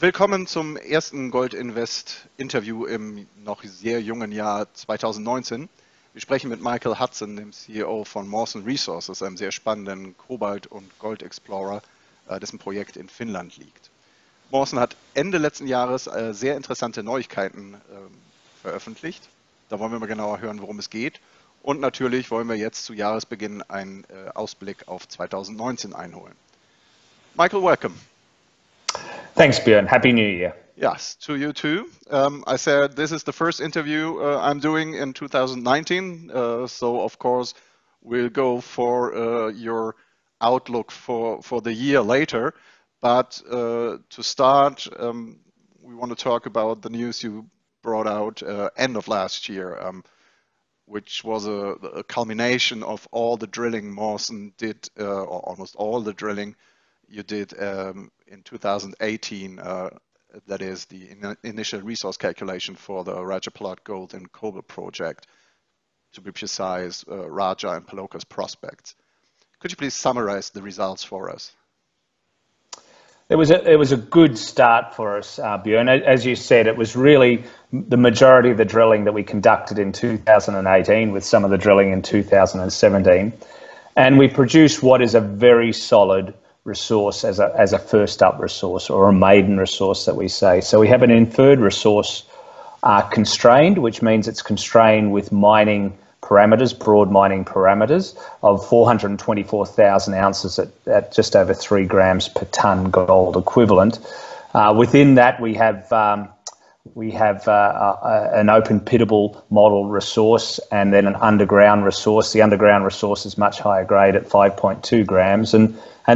Willkommen zum ersten Gold-Invest-Interview im noch sehr jungen Jahr 2019. Wir sprechen mit Michael Hudson, dem CEO von Mawson Resources, einem sehr spannenden Cobalt- und Gold-Explorer, dessen Projekt in Finnland liegt. Mawson hat Ende letzten Jahres sehr interessante Neuigkeiten veröffentlicht. Da wollen wir mal genauer hören, worum es geht. Und natürlich wollen wir jetzt zu Jahresbeginn einen Ausblick auf 2019 einholen. Michael, welcome. Thanks, Björn. Happy New Year. Yes, to you too. I said this is the first interview I'm doing in 2019, so of course we'll go for your outlook for the year later. But to start, we want to talk about the news you brought out end of last year, which was a culmination of all the drilling Mawson did, or almost all the drilling you did in 2018, that is the initial resource calculation for the Rajapalot gold and cobalt project, to be precise, Raja and Palokas prospects. Could you please summarize the results for us? It was a good start for us, Björn. As you said, it was really the majority of the drilling that we conducted in 2018, with some of the drilling in 2017, and we produced what is a very solid resource as a first up resource, or a maiden resource that we say. So we have an inferred resource constrained, which means it's constrained with mining parameters, broad mining parameters of 424,000 ounces at just over 3 grams per tonne gold equivalent. Within that we have an open pittable model resource, and then an underground resource. The underground resource is much higher grade at 5.2 grams, and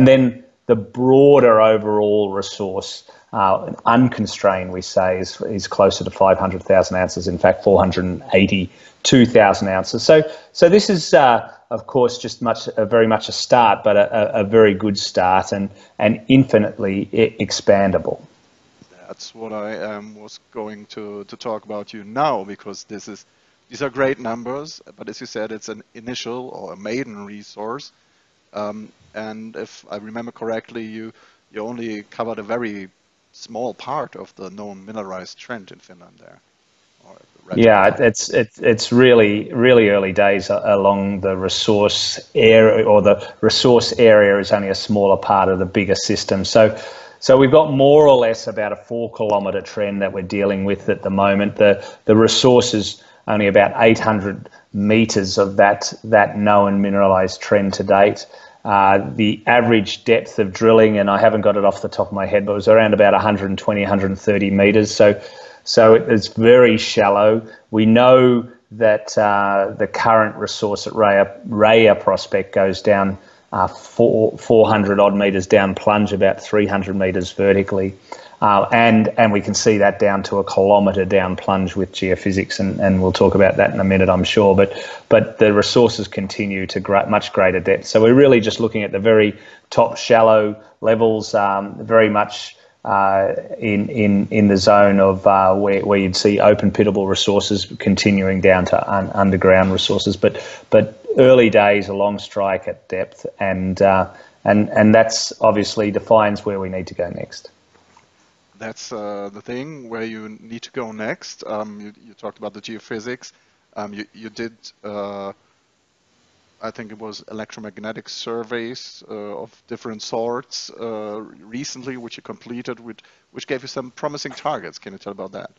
then the broader overall resource, unconstrained, we say, is closer to 500,000 ounces. In fact, 482,000 ounces. So this is, of course, just very much a start, but a very good start, and infinitely expandable. That's what I was going to talk about you now, because these are great numbers, but as you said, it's an initial or a maiden resource. And if I remember correctly, you only covered a very small part of the known mineralized trend in Finland there. Yeah, it's really early days along the resource area, or the resource area is only a smaller part of the bigger system. So we've got more or less about a 4-kilometre trend that we're dealing with at the moment. The resource is only about 800 metres of that known mineralised trend to date. The average depth of drilling, and I haven't got it off the top of my head, but it was around about 120, 130 metres. So it's very shallow. We know that the current resource at Raya prospect goes down 400 odd metres down plunge, about 300 metres vertically. And we can see that down to a kilometre down plunge with geophysics, and we'll talk about that in a minute, I'm sure. But the resources continue to much greater depth. So we're really just looking at the very top shallow levels, very much in the zone of where you'd see open pittable resources continuing down to underground resources. But early days along strike at depth, and that's obviously defines where we need to go next. That's the thing, where you need to go next. You talked about the geophysics. You did, I think it was electromagnetic surveys of different sorts recently, which you completed, which gave you some promising targets. Can you tell about that?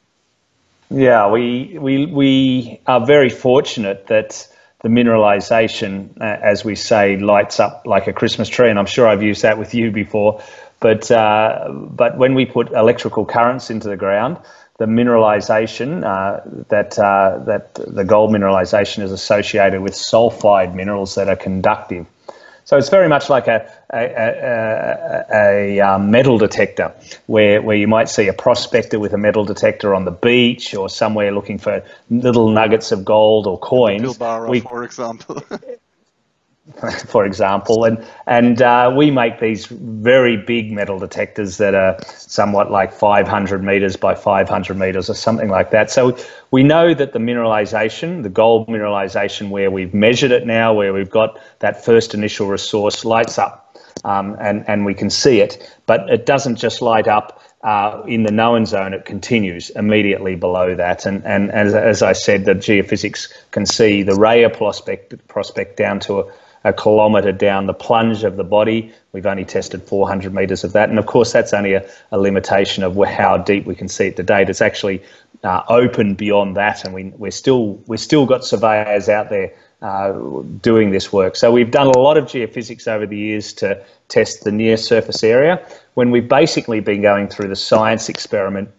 Yeah, we are very fortunate that the mineralization, as we say, lights up like a Christmas tree, and I'm sure I've used that with you before. But when we put electrical currents into the ground, the mineralization, that the gold mineralization is associated with sulfide minerals that are conductive. So it's very much like a metal detector, where you might see a prospector with a metal detector on the beach or somewhere looking for little nuggets of gold or coins. Pilbara, for example. For example, and we make these very big metal detectors that are somewhat like 500 meters by 500 meters or something like that. So we know that the mineralization, the gold mineralization, where we've measured it now, where we've got that first initial resource, lights up, and we can see it, but it doesn't just light up in the known zone, it continues immediately below that. And as I said, the geophysics can see the Rajapalot prospect down to a kilometre down the plunge of the body. We've only tested 400 metres of that. And of course, that's only a limitation of how deep we can see it to date. It's actually open beyond that, and we're still got surveyors out there doing this work. So we've done a lot of geophysics over the years to test the near surface area, when we've basically been going through the science experiment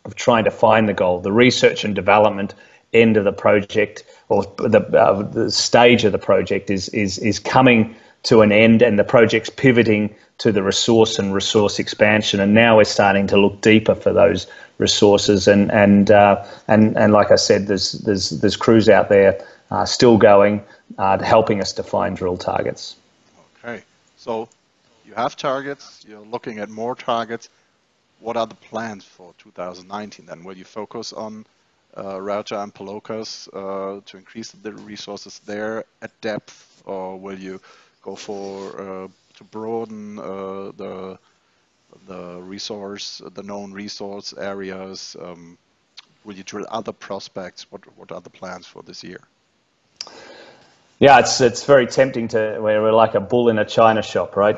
of trying to find the gold. The research and development end of the project, or the stage of the project, is coming to an end, and the project's pivoting to the resource and resource expansion. And now we're starting to look deeper for those resources. And like I said, there's crews out there still going, helping us to find drill targets. Okay, so you have targets, you're looking at more targets. What are the plans for 2019 then? Will you focus on Raja and Palokas to increase the resources there at depth, or will you go for to broaden the resource, the known resource areas? Will you drill other prospects? What are the plans for this year? Yeah, it's very tempting to. We're like a bull in a china shop, right?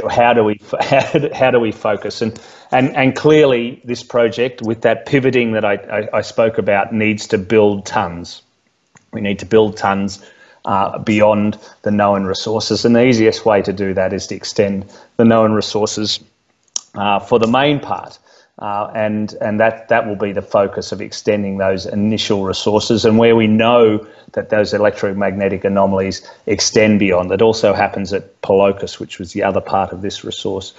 How do we focus? And clearly, this project, with that pivoting that I spoke about, needs to build tons. We need to build tons beyond the known resources, and the easiest way to do that is to extend the known resources for the main part. And that will be the focus of extending those initial resources, and where we know that those electromagnetic anomalies extend beyond. That also happens at Palokas, which was the other part of this resource.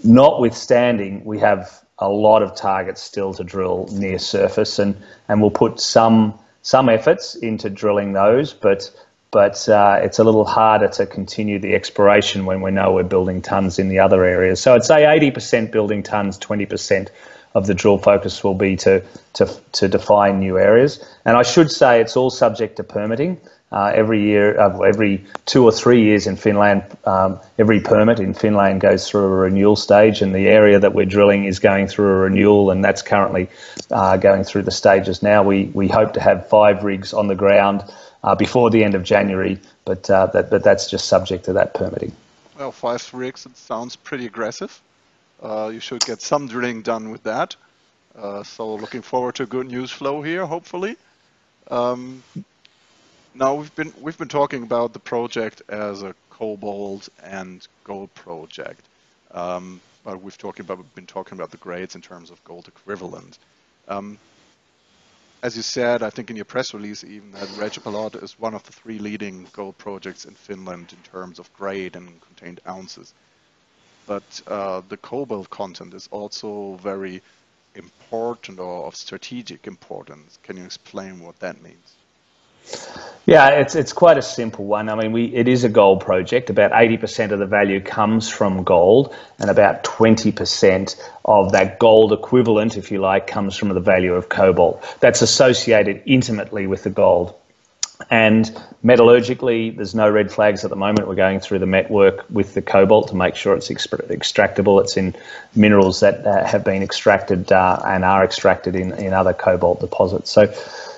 Notwithstanding, we have a lot of targets still to drill near surface, and we'll put some efforts into drilling those, but it's a little harder to continue the exploration when we know we're building tons in the other areas. So I'd say 80% building tons, 20% of the drill focus will be to define new areas. And I should say it's all subject to permitting. Every year, every 2 or 3 years in Finland, every permit in Finland goes through a renewal stage, and the area that we're drilling is going through a renewal, and that's currently going through the stages now. We hope to have 5 rigs on the ground before the end of January, but that's just subject to that permitting. Well, 5 rigs, it sounds pretty aggressive. You should get some drilling done with that. So looking forward to good news flow here, hopefully. Now we've been talking about the project as a cobalt and gold project, but we've been talking about the grades in terms of gold equivalent. As you said, I think in your press release even, that Rajapalot is one of the 3 leading gold projects in Finland in terms of grade and contained ounces. But the cobalt content is also very important, or of strategic importance. Can you explain what that means? Yeah, it's quite a simple one. I mean, it is a gold project. About 80% of the value comes from gold, and about 20% of that gold equivalent, if you like, comes from the value of cobalt. That's associated intimately with the gold. And metallurgically, there's no red flags at the moment. We're going through the met work with the cobalt to make sure it's extractable. It's in minerals that have been extracted and are extracted in other cobalt deposits.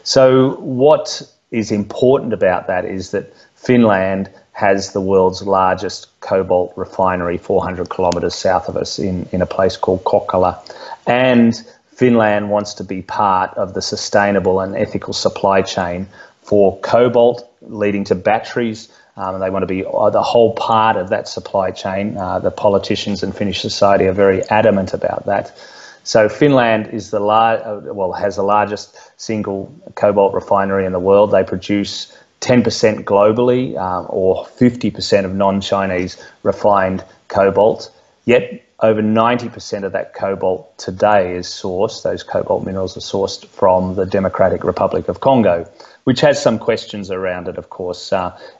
So what is important about that is that Finland has the world's largest cobalt refinery 400 kilometres south of us in a place called Kokkola, and Finland wants to be part of the sustainable and ethical supply chain for cobalt leading to batteries. They want to be the whole part of that supply chain. The politicians in Finnish society are very adamant about that. So Finland is has the largest single cobalt refinery in the world. They produce 10% globally, or 50% of non-Chinese refined cobalt. Yet over 90% of that cobalt today is sourced. Those cobalt minerals are sourced from the Democratic Republic of Congo, which has some questions around it, of course,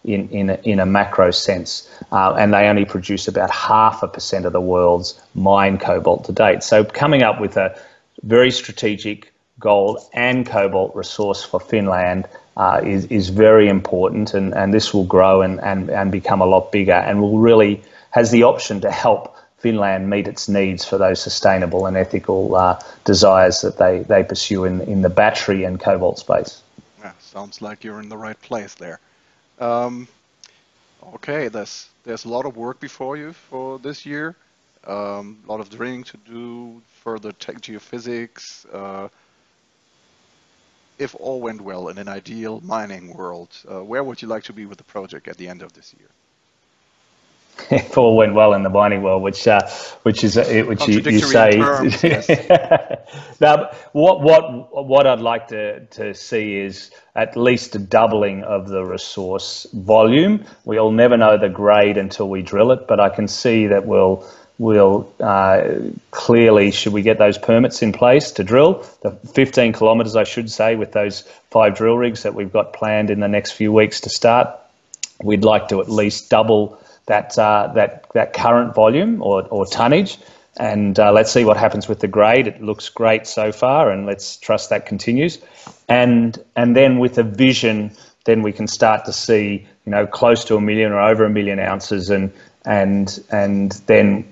in a macro sense. And they only produce about 0.5% of the world's mined cobalt to date. So coming up with a very strategic gold and cobalt resource for Finland is very important, and this will grow and become a lot bigger, and will really has the option to help Finland meet its needs for those sustainable and ethical desires that they pursue in the battery and cobalt space. Yeah, sounds like you're in the right place there. Okay, there's a lot of work before you for this year. A lot of drilling to do, further tech geophysics. If all went well in an ideal mining world, where would you like to be with the project at the end of this year? If all went well in the mining world, which you say. Terms, yes. Now, what I'd like to see is at least a doubling of the resource volume. We'll never know the grade until we drill it, but I can see that we'll clearly, should we get those permits in place to drill the 15 kilometres, I should say, with those 5 drill rigs that we've got planned in the next few weeks to start, we'd like to at least double that current volume or tonnage, and let's see what happens with the grade. It looks great so far, and let's trust that continues. And then with a vision, then we can start to see, close to 1 million or over 1 million ounces, and then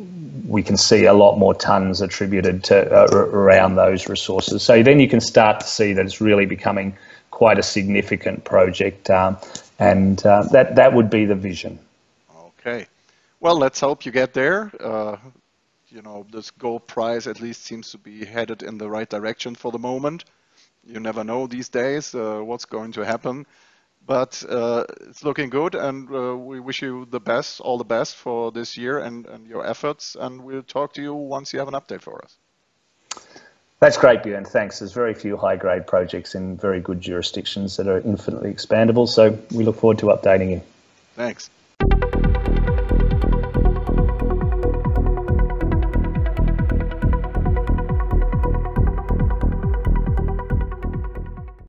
we can see a lot more tons attributed to around those resources. So then you can start to see that it's really becoming quite a significant project, and that would be the vision. Okay, well, let's hope you get there. This gold price at least seems to be headed in the right direction for the moment. You never know these days what's going to happen, but it's looking good, and we wish you all the best for this year and your efforts, and we'll talk to you once you have an update for us. That's great, Björn. Thanks. There's very few high-grade projects in very good jurisdictions that are infinitely expandable, so we look forward to updating you. Thanks.